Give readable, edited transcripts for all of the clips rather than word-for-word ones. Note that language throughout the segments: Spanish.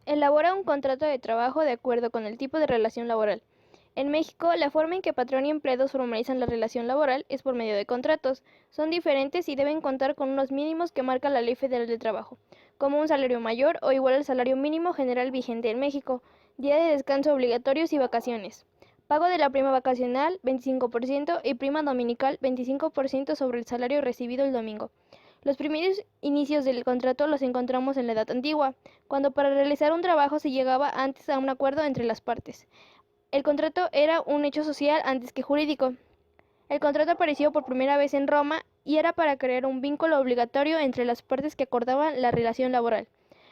Elabora un contrato de trabajo de acuerdo con el tipo de relación laboral. En México, la forma en que patrón y empleados formalizan la relación laboral es por medio de contratos. Son diferentes y deben contar con unos mínimos que marca la Ley Federal del Trabajo, como un salario mayor o igual al salario mínimo general vigente en México, día de descanso obligatorios y vacaciones. Pago de la prima vacacional 25% y prima dominical 25% sobre el salario recibido el domingo. Los primeros inicios del contrato los encontramos en la Edad Antigua, cuando para realizar un trabajo se llegaba antes a un acuerdo entre las partes. El contrato era un hecho social antes que jurídico. El contrato apareció por primera vez en Roma y era para crear un vínculo obligatorio entre las partes que acordaban la relación laboral.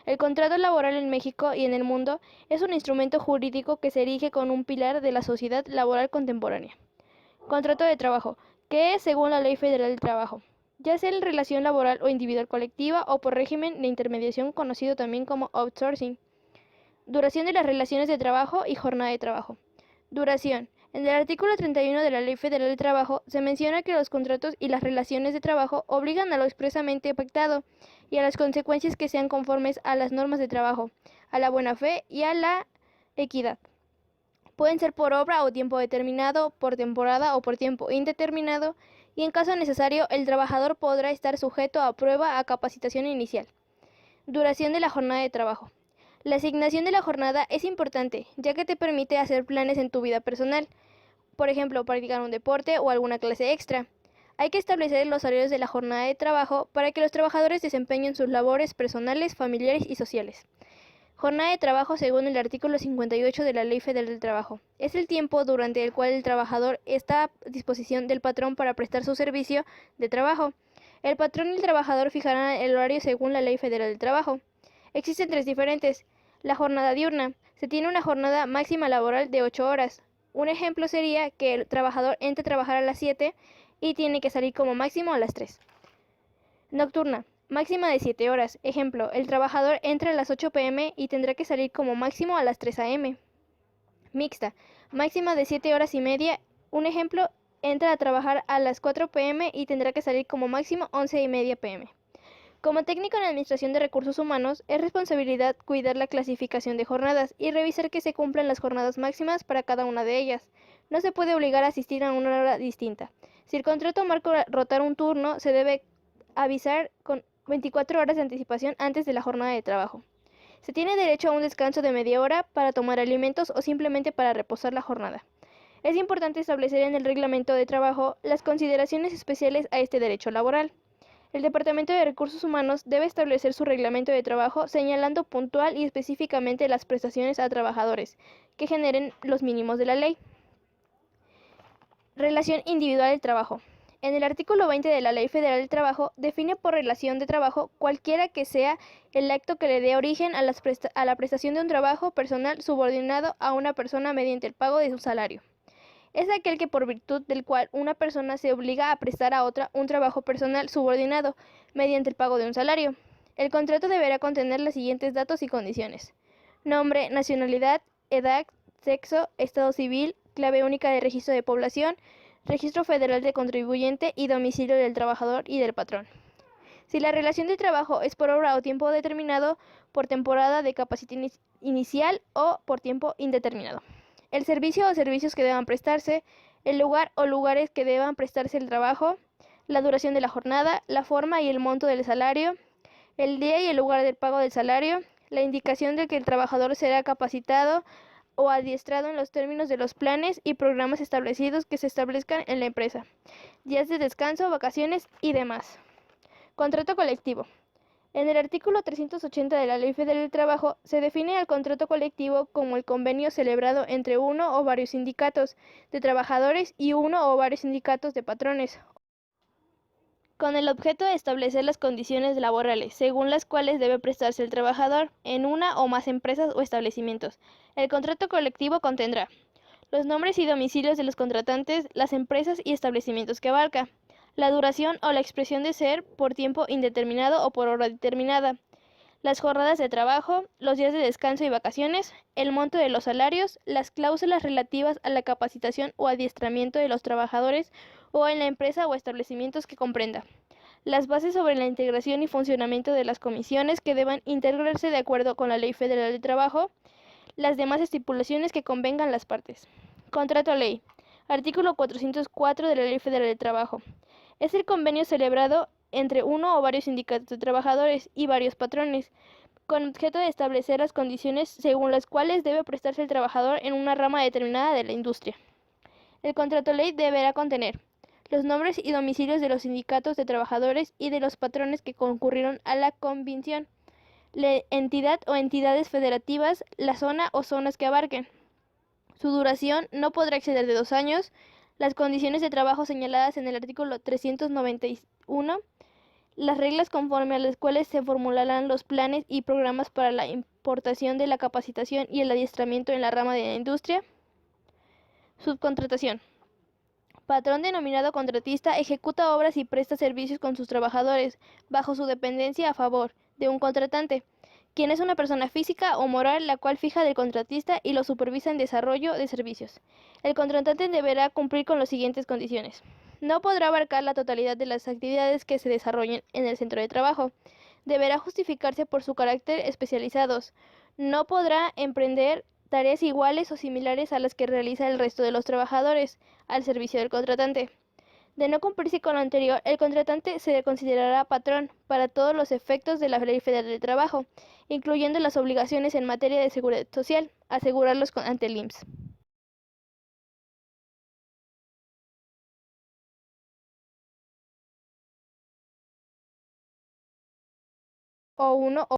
El contrato laboral en México y en el mundo es un instrumento jurídico que se erige como un pilar de la sociedad laboral contemporánea. Contrato de trabajo, que es según la Ley Federal del Trabajo, ya sea en relación laboral o individual colectiva o por régimen de intermediación conocido también como outsourcing. Duración de las relaciones de trabajo y jornada de trabajo. Duración. En el artículo 31 de la Ley Federal del Trabajo se menciona que los contratos y las relaciones de trabajo obligan a lo expresamente pactado y a las consecuencias que sean conformes a las normas de trabajo, a la buena fe y a la equidad. Pueden ser por obra o tiempo determinado, por temporada o por tiempo indeterminado, y en caso necesario el trabajador podrá estar sujeto a prueba a capacitación inicial. Duración de la jornada de trabajo. La asignación de la jornada es importante, ya que te permite hacer planes en tu vida personal, por ejemplo, practicar un deporte o alguna clase extra. Hay que establecer los horarios de la jornada de trabajo para que los trabajadores desempeñen sus labores personales, familiares y sociales. Jornada de trabajo según el artículo 58 de la Ley Federal del Trabajo. Es el tiempo durante el cual el trabajador está a disposición del patrón para prestar su servicio de trabajo. El patrón y el trabajador fijarán el horario según la Ley Federal del Trabajo. Existen tres diferentes. La jornada diurna. Se tiene una jornada máxima laboral de 8 horas. Un ejemplo sería que el trabajador entre a trabajar a las 7 y tiene que salir como máximo a las 3. Nocturna. Máxima de 7 horas. Ejemplo, el trabajador entra a las 8 pm y tendrá que salir como máximo a las 3 am. Mixta. Máxima de 7 horas y media. Un ejemplo, entra a trabajar a las 4 pm y tendrá que salir como máximo 11:30 pm. Como técnico en Administración de Recursos Humanos, es responsabilidad cuidar la clasificación de jornadas y revisar que se cumplan las jornadas máximas para cada una de ellas. No se puede obligar a asistir a una hora distinta. Si el contrato marca rotar un turno, se debe avisar con 24 horas de anticipación antes de la jornada de trabajo. Se tiene derecho a un descanso de media hora para tomar alimentos o simplemente para reposar la jornada. Es importante establecer en el reglamento de trabajo las consideraciones especiales a este derecho laboral. El Departamento de Recursos Humanos debe establecer su reglamento de trabajo señalando puntual y específicamente las prestaciones a trabajadores que generen los mínimos de la ley. Relación individual del trabajo. En el artículo 20 de la Ley Federal del Trabajo define por relación de trabajo cualquiera que sea el acto que le dé origen a la prestación de un trabajo personal subordinado a una persona mediante el pago de su salario. Es aquel que por virtud del cual una persona se obliga a prestar a otra un trabajo personal subordinado mediante el pago de un salario. El contrato deberá contener los siguientes datos y condiciones: nombre, nacionalidad, edad, sexo, estado civil, clave única de registro de población, registro federal de contribuyente y domicilio del trabajador y del patrón. Si la relación de trabajo es por obra o tiempo determinado, por temporada de capacitación inicial o por tiempo indeterminado. El servicio o servicios que deban prestarse, el lugar o lugares que deban prestarse el trabajo, la duración de la jornada, la forma y el monto del salario, el día y el lugar del pago del salario, la indicación de que el trabajador será capacitado o adiestrado en los términos de los planes y programas establecidos que se establezcan en la empresa, días de descanso, vacaciones y demás. Contrato colectivo. En el artículo 380 de la Ley Federal del Trabajo se define al contrato colectivo como el convenio celebrado entre uno o varios sindicatos de trabajadores y uno o varios sindicatos de patrones, con el objeto de establecer las condiciones laborales según las cuales debe prestarse el trabajador en una o más empresas o establecimientos. El contrato colectivo contendrá los nombres y domicilios de los contratantes, las empresas y establecimientos que abarca, la duración o la expresión de ser por tiempo indeterminado o por hora determinada, las jornadas de trabajo, los días de descanso y vacaciones, el monto de los salarios, las cláusulas relativas a la capacitación o adiestramiento de los trabajadores o en la empresa o establecimientos que comprenda, las bases sobre la integración y funcionamiento de las comisiones que deban integrarse de acuerdo con la Ley Federal de Trabajo, las demás estipulaciones que convengan las partes. Contrato ley. Artículo 404 de la Ley Federal de Trabajo. Es el convenio celebrado entre uno o varios sindicatos de trabajadores y varios patrones, con objeto de establecer las condiciones según las cuales debe prestarse el trabajador en una rama determinada de la industria. El contrato ley deberá contener los nombres y domicilios de los sindicatos de trabajadores y de los patrones que concurrieron a la convención, la entidad o entidades federativas, la zona o zonas que abarquen. Su duración no podrá exceder de 2 años, las condiciones de trabajo señaladas en el artículo 391, las reglas conforme a las cuales se formularán los planes y programas para la importación de la capacitación y el adiestramiento en la rama de la industria. Subcontratación. Patrón denominado contratista ejecuta obras y presta servicios con sus trabajadores, bajo su dependencia a favor de un contratante, quien es una persona física o moral la cual fija del contratista y lo supervisa en desarrollo de servicios. El contratante deberá cumplir con las siguientes condiciones. No podrá abarcar la totalidad de las actividades que se desarrollen en el centro de trabajo. Deberá justificarse por su carácter especializados. No podrá emprender tareas iguales o similares a las que realiza el resto de los trabajadores al servicio del contratante. De no cumplirse con lo anterior, el contratante se considerará patrón para todos los efectos de la Ley Federal del Trabajo, incluyendo las obligaciones en materia de seguridad social, asegurarlos ante el IMSS. O uno